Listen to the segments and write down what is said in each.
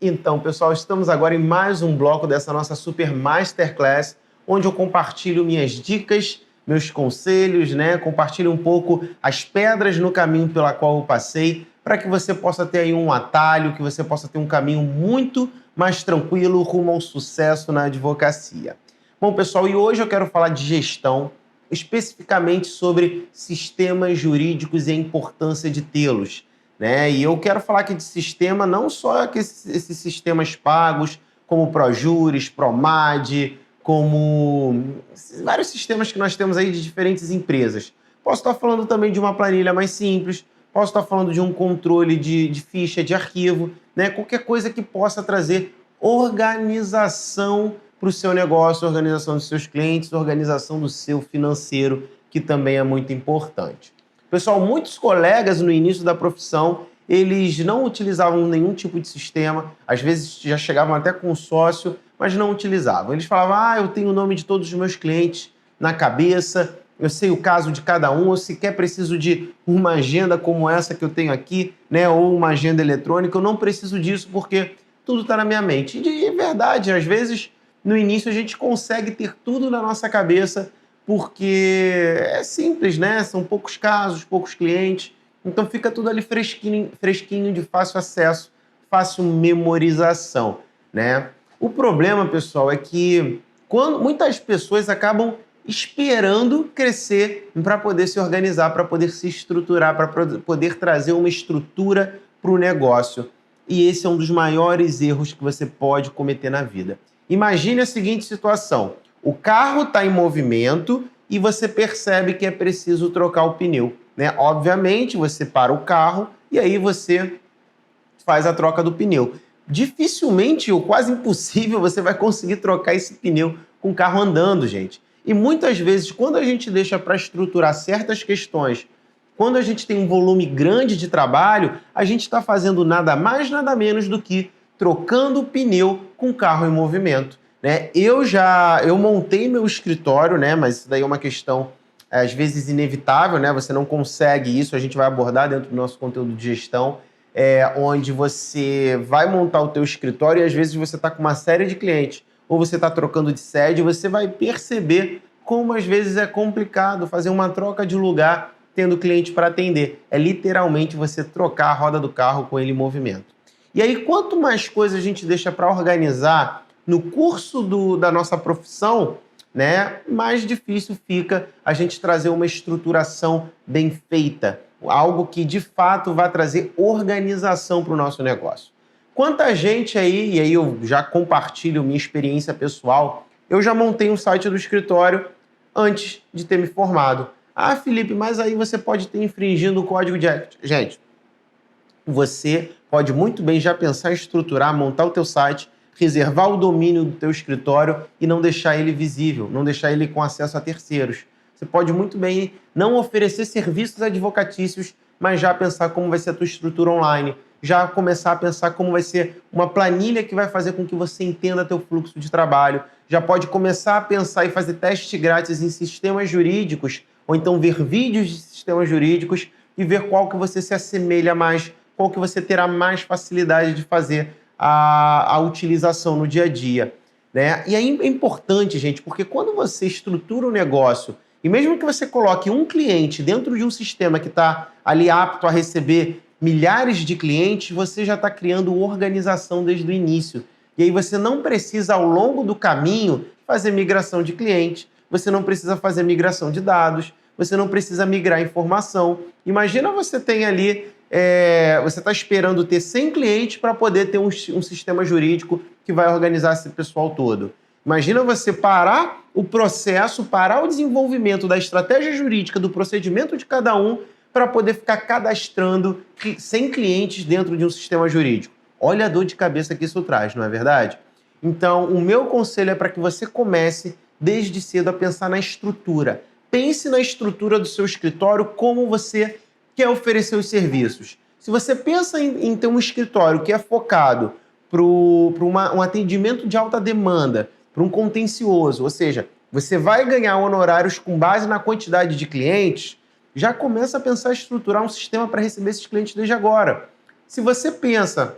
Então, pessoal, estamos agora em mais um bloco dessa nossa Super Masterclass, onde eu compartilho minhas dicas, meus conselhos, né? Compartilho um pouco as pedras no caminho pela qual eu passei, para que você possa ter aí um atalho, que você possa ter um caminho muito mais tranquilo rumo ao sucesso na advocacia. Bom, pessoal, e hoje eu quero falar de gestão, especificamente sobre sistemas jurídicos e a importância de tê-los, né? E eu quero falar aqui de sistema, não só que esses sistemas pagos, como o ProJuris, ProMad, como vários sistemas que nós temos aí de diferentes empresas. Posso estar falando também de uma planilha mais simples, posso estar falando de um controle de ficha, de arquivo, né? Qualquer coisa que possa trazer organização para o seu negócio, organização dos seus clientes, organização do seu financeiro, que também é muito importante. Pessoal, muitos colegas no início da profissão, eles não utilizavam nenhum tipo de sistema, às vezes já chegavam até com sócio, mas não utilizavam. Eles falavam, eu tenho o nome de todos os meus clientes na cabeça, eu sei o caso de cada um, eu sequer preciso de uma agenda como essa que eu tenho aqui, né, ou uma agenda eletrônica, eu não preciso disso porque tudo está na minha mente. E de verdade, às vezes, no início a gente consegue ter tudo na nossa cabeça, porque é simples, né? São poucos casos, poucos clientes, então fica tudo ali fresquinho, de fácil acesso, fácil memorização, né? O problema, pessoal, é que muitas pessoas acabam esperando crescer para poder se organizar, para poder se estruturar, para poder trazer uma estrutura para o negócio. E esse é um dos maiores erros que você pode cometer na vida. Imagine a seguinte situação. O carro está em movimento e você percebe que é preciso trocar o pneu, né? Obviamente, você para o carro e aí você faz a troca do pneu. Dificilmente ou quase impossível você vai conseguir trocar esse pneu com o carro andando, gente. E muitas vezes, quando a gente deixa para estruturar certas questões, quando a gente tem um volume grande de trabalho, a gente está fazendo nada mais, nada menos do que trocando o pneu com o carro em movimento, né? Eu montei meu escritório, né? Mas isso daí é uma questão, às vezes, inevitável, né? Você não consegue isso, a gente vai abordar dentro do nosso conteúdo de gestão, onde você vai montar o teu escritório e às vezes você está com uma série de clientes, ou você está trocando de sede, você vai perceber como às vezes é complicado fazer uma troca de lugar tendo cliente para atender. É literalmente você trocar a roda do carro com ele em movimento. E aí, quanto mais coisa a gente deixa para organizar no curso da nossa profissão, né, mais difícil fica a gente trazer uma estruturação bem feita, algo que de fato vai trazer organização para o nosso negócio. Quanta gente aí, e aí eu já compartilho minha experiência pessoal, eu já montei um site do escritório antes de ter me formado. Felipe, mas aí você pode ter infringindo o código de ética. Gente, você pode muito bem já pensar em estruturar, montar o teu site, reservar o domínio do teu escritório e não deixar ele visível, não deixar ele com acesso a terceiros. Você pode muito bem não oferecer serviços advocatícios, mas já pensar como vai ser a tua estrutura online, já começar a pensar como vai ser uma planilha que vai fazer com que você entenda teu fluxo de trabalho, já pode começar a pensar e fazer teste grátis em sistemas jurídicos, ou então ver vídeos de sistemas jurídicos e ver qual que você se assemelha mais, qual que você terá mais facilidade de fazer a utilização no dia a dia, né? E aí é importante, gente, porque quando você estrutura o negócio, e mesmo que você coloque um cliente dentro de um sistema que está ali apto a receber milhares de clientes, você já está criando organização desde o início. E aí você não precisa, ao longo do caminho, fazer migração de cliente, você não precisa fazer migração de dados, você não precisa migrar informação. Imagina você tem ali, você está esperando ter 100 clientes para poder ter um sistema jurídico que vai organizar esse pessoal todo. Imagina você parar o processo, parar o desenvolvimento da estratégia jurídica, do procedimento de cada um, para poder ficar cadastrando 100 clientes dentro de um sistema jurídico. Olha a dor de cabeça que isso traz, não é verdade? Então, o meu conselho é para que você comece desde cedo a pensar na estrutura. Pense na estrutura do seu escritório, como você quer oferecer os serviços. Se você pensa em ter um escritório que é focado para um atendimento de alta demanda, para um contencioso, ou seja, você vai ganhar honorários com base na quantidade de clientes, já começa a pensar em estruturar um sistema para receber esses clientes desde agora. Se você pensa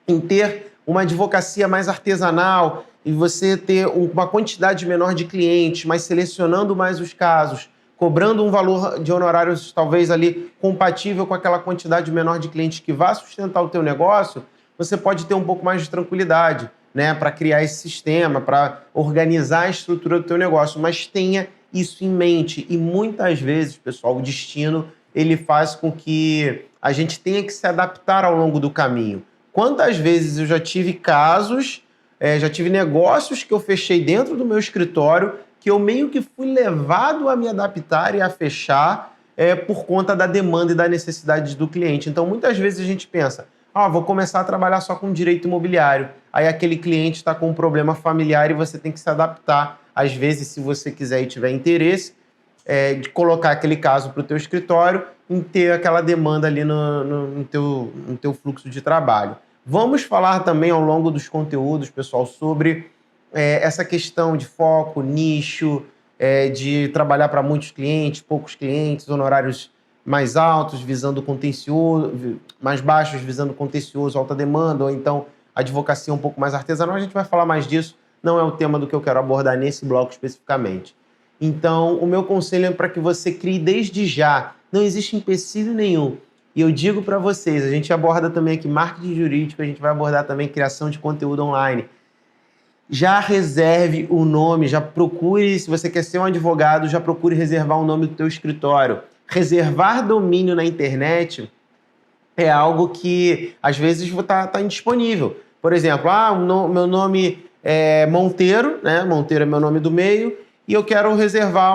em ter uma advocacia mais artesanal e você ter uma quantidade menor de clientes, mas selecionando mais os casos, cobrando um valor de honorários talvez ali compatível com aquela quantidade menor de clientes que vá sustentar o teu negócio, você pode ter um pouco mais de tranquilidade, né, para criar esse sistema, para organizar a estrutura do teu negócio, mas tenha isso em mente. E muitas vezes, pessoal, o destino ele faz com que a gente tenha que se adaptar ao longo do caminho. Quantas vezes eu já tive casos, já tive negócios que eu fechei dentro do meu escritório que eu meio que fui levado a me adaptar e a fechar por conta da demanda e da necessidade do cliente. Então, muitas vezes a gente pensa, vou começar a trabalhar só com direito imobiliário. Aí aquele cliente está com um problema familiar e você tem que se adaptar. Às vezes, se você quiser e tiver interesse, de colocar aquele caso para o teu escritório e ter aquela demanda ali no teu fluxo de trabalho. Vamos falar também ao longo dos conteúdos, pessoal, sobre essa questão de foco, nicho, de trabalhar para muitos clientes, poucos clientes, honorários mais altos, visando contencioso, mais baixos, visando contencioso, alta demanda, ou então advocacia um pouco mais artesanal. A gente vai falar mais disso, não é o tema do que eu quero abordar nesse bloco especificamente. Então, o meu conselho é para que você crie desde já. Não existe empecilho nenhum. E eu digo para vocês, a gente aborda também aqui marketing jurídico, a gente vai abordar também criação de conteúdo online. Já reserve o nome, já procure, se você quer ser um advogado, já procure reservar o nome do teu escritório. Reservar domínio na internet é algo que, às vezes, está indisponível. Por exemplo, meu nome é Monteiro, né? Monteiro é meu nome do meio, e eu quero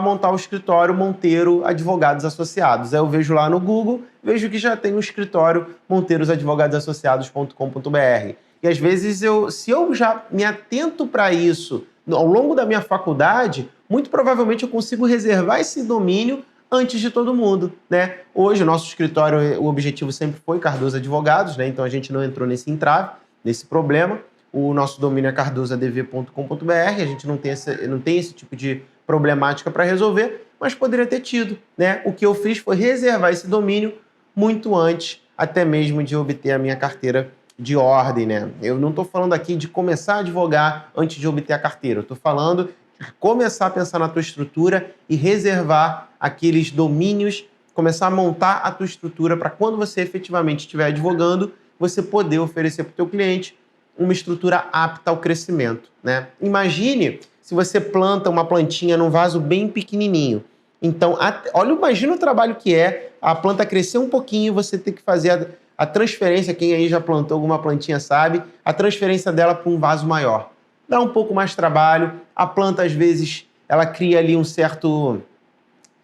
montar o escritório Monteiro Advogados Associados. Aí eu vejo lá no Google, vejo que já tem o escritório monteirosadvogadosassociados.com.br. E às vezes, se eu já me atento para isso ao longo da minha faculdade, muito provavelmente eu consigo reservar esse domínio antes de todo mundo, né? Hoje, o nosso escritório, o objetivo sempre foi Cardoso Advogados, né? Então a gente não entrou nesse entrave, nesse problema. O nosso domínio é cardosoadv.com.br, a gente não tem esse tipo de problemática para resolver, mas poderia ter tido, né? O que eu fiz foi reservar esse domínio muito antes, até mesmo de obter a minha carteira de ordem, né? Eu não estou falando aqui de começar a advogar antes de obter a carteira, eu estou falando de começar a pensar na tua estrutura e reservar aqueles domínios, começar a montar a tua estrutura para quando você efetivamente estiver advogando, você poder oferecer para o teu cliente uma estrutura apta ao crescimento, né? Imagine se você planta uma plantinha num vaso bem pequenininho. Então, imagina o trabalho que é a planta crescer um pouquinho, você ter que fazer a transferência, quem aí já plantou alguma plantinha sabe, a transferência dela para um vaso maior. Dá um pouco mais de trabalho, a planta às vezes ela cria ali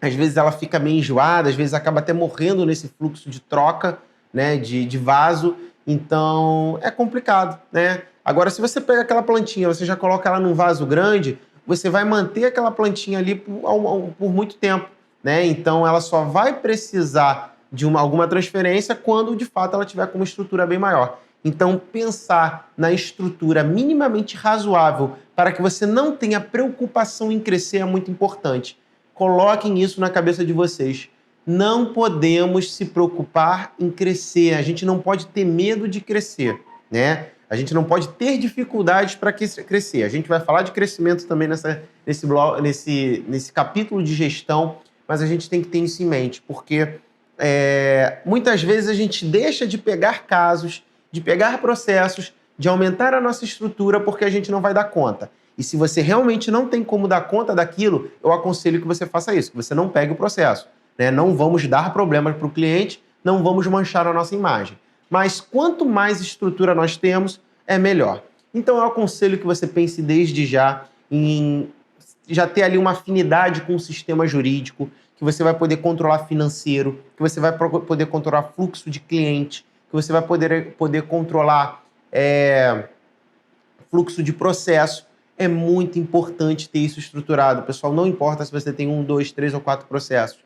às vezes ela fica meio enjoada, às vezes acaba até morrendo nesse fluxo de troca, né, de vaso, então é complicado, né? Agora, se você pega aquela plantinha, você já coloca ela num vaso grande, você vai manter aquela plantinha ali por muito tempo, né? Então ela só vai precisar de alguma transferência quando de fato ela tiver com uma estrutura bem maior. Então, pensar na estrutura minimamente razoável para que você não tenha preocupação em crescer é muito importante. Coloquem isso na cabeça de vocês. Não podemos se preocupar em crescer. A gente não pode ter medo de crescer, né? A gente não pode ter dificuldades para crescer. A gente vai falar de crescimento também nesse capítulo de gestão, mas a gente tem que ter isso em mente, porque muitas vezes a gente deixa de pegar casos, de pegar processos, de aumentar a nossa estrutura porque a gente não vai dar conta. E se você realmente não tem como dar conta daquilo, eu aconselho que você faça isso, que você não pegue o processo, né? Não vamos dar problemas para o cliente, não vamos manchar a nossa imagem. Mas quanto mais estrutura nós temos, é melhor. Então eu aconselho que você pense desde já em já ter ali uma afinidade com o sistema jurídico, que você vai poder controlar financeiro, que você vai poder controlar fluxo de cliente, que você vai poder controlar fluxo de processo. É muito importante ter isso estruturado. Pessoal, não importa se você tem 1, 2, 3 ou 4 processos.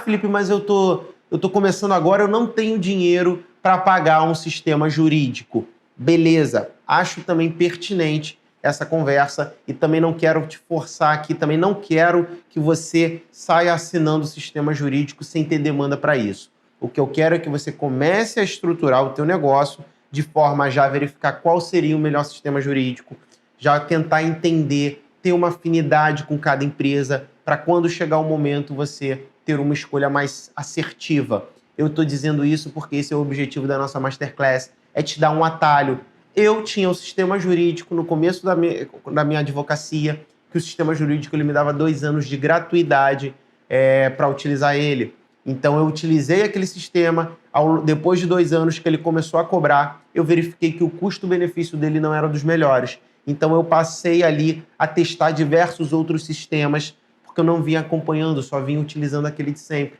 Felipe, mas eu tô começando agora, eu não tenho dinheiro para pagar um sistema jurídico. Beleza, acho também pertinente essa conversa e também não quero te forçar aqui, também não quero que você saia assinando o sistema jurídico sem ter demanda para isso. O que eu quero é que você comece a estruturar o teu negócio de forma a já verificar qual seria o melhor sistema jurídico, já tentar entender, ter uma afinidade com cada empresa, para quando chegar o momento você ter uma escolha mais assertiva. Eu estou dizendo isso porque esse é o objetivo da nossa Masterclass, é te dar um atalho. Eu tinha o sistema jurídico no começo da minha advocacia, que o sistema jurídico ele me dava 2 anos de gratuidade para utilizar ele. Então eu utilizei aquele sistema, depois de 2 anos que ele começou a cobrar, eu verifiquei que o custo-benefício dele não era dos melhores. Então eu passei ali a testar diversos outros sistemas, porque eu não vinha acompanhando, só vinha utilizando aquele de sempre.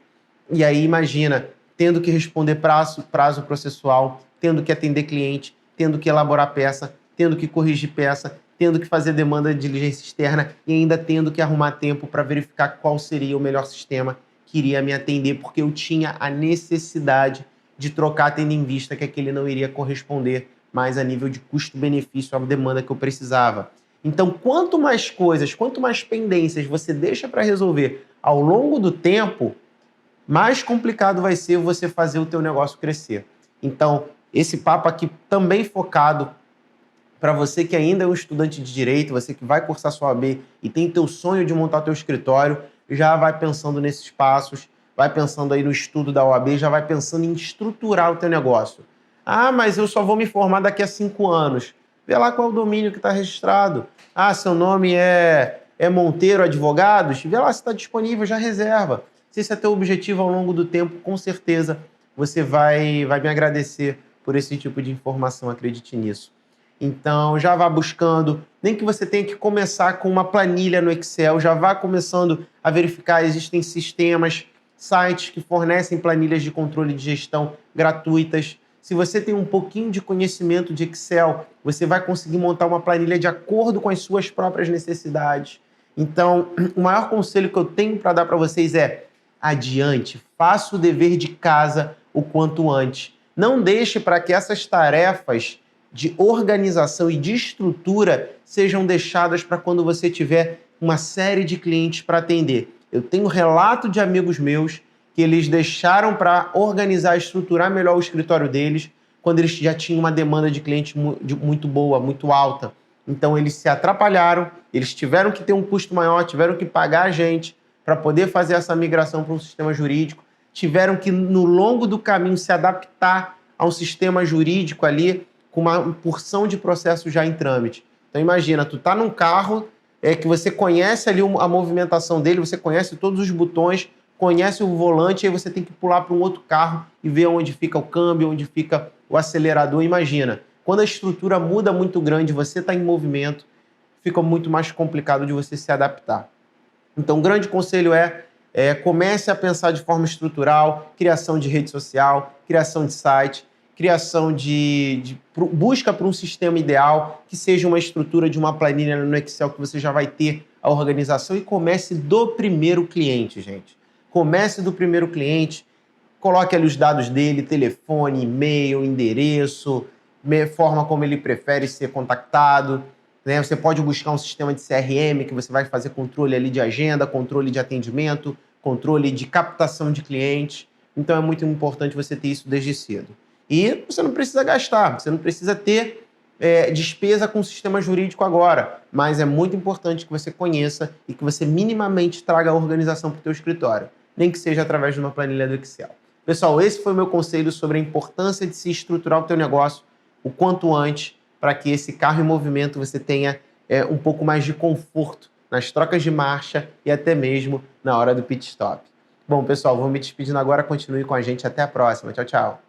E aí imagina, tendo que responder prazo processual, tendo que atender cliente, tendo que elaborar peça, tendo que corrigir peça, tendo que fazer demanda de diligência externa e ainda tendo que arrumar tempo para verificar qual seria o melhor sistema que iria me atender, porque eu tinha a necessidade de trocar, tendo em vista que aquele não iria corresponder mais a nível de custo-benefício à demanda que eu precisava. Então, quanto mais coisas, quanto mais pendências você deixa para resolver ao longo do tempo, mais complicado vai ser você fazer o teu negócio crescer. Então, esse papo aqui também focado para você que ainda é um estudante de direito, você que vai cursar sua OAB e tem teu sonho de montar teu escritório, já vai pensando nesses passos, vai pensando aí no estudo da OAB, já vai pensando em estruturar o teu negócio. Ah, mas eu só vou me formar daqui a 5 anos. Vê lá qual é o domínio que está registrado. Ah, seu nome é Monteiro Advogados? Vê lá se está disponível, já reserva. Se esse é teu objetivo ao longo do tempo, com certeza você vai me agradecer por esse tipo de informação, acredite nisso. Então, já vá buscando, nem que você tenha que começar com uma planilha no Excel, já vá começando a verificar, existem sistemas, sites que fornecem planilhas de controle de gestão gratuitas. Se você tem um pouquinho de conhecimento de Excel, você vai conseguir montar uma planilha de acordo com as suas próprias necessidades. Então, o maior conselho que eu tenho para dar para vocês é: adiante, faça o dever de casa o quanto antes. Não deixe para que essas tarefas de organização e de estrutura sejam deixadas para quando você tiver uma série de clientes para atender. Eu tenho relato de amigos meus que eles deixaram para organizar e estruturar melhor o escritório deles quando eles já tinham uma demanda de cliente muito boa, muito alta. Então eles se atrapalharam, eles tiveram que ter um custo maior, tiveram que pagar a gente para poder fazer essa migração para um sistema jurídico, tiveram que, no longo do caminho, se adaptar a um sistema jurídico ali com uma porção de processos já em trâmite. Então imagina, tu tá num carro que você conhece ali a movimentação dele, você conhece todos os botões, conhece o volante, aí você tem que pular para um outro carro e ver onde fica o câmbio, onde fica o acelerador. Imagina, quando a estrutura muda muito grande, você está em movimento, fica muito mais complicado de você se adaptar. Então, o grande conselho comece a pensar de forma estrutural, criação de rede social, criação de site, criação busca por um sistema ideal, que seja uma estrutura de uma planilha no Excel que você já vai ter a organização, e comece do primeiro cliente, gente. Comece do primeiro cliente, coloque ali os dados dele, telefone, e-mail, endereço, forma como ele prefere ser contactado, né? Você pode buscar um sistema de CRM que você vai fazer controle ali de agenda, controle de atendimento, controle de captação de clientes. Então é muito importante você ter isso desde cedo. E você não precisa gastar, você não precisa ter despesa com o sistema jurídico agora, mas é muito importante que você conheça e que você minimamente traga a organização para o teu escritório, nem que seja através de uma planilha do Excel. Pessoal, esse foi o meu conselho sobre a importância de se estruturar o teu negócio o quanto antes, para que esse carro em movimento você tenha um pouco mais de conforto nas trocas de marcha e até mesmo na hora do pit stop. Bom, pessoal, vou me despedindo agora, continue com a gente, até a próxima. Tchau, tchau.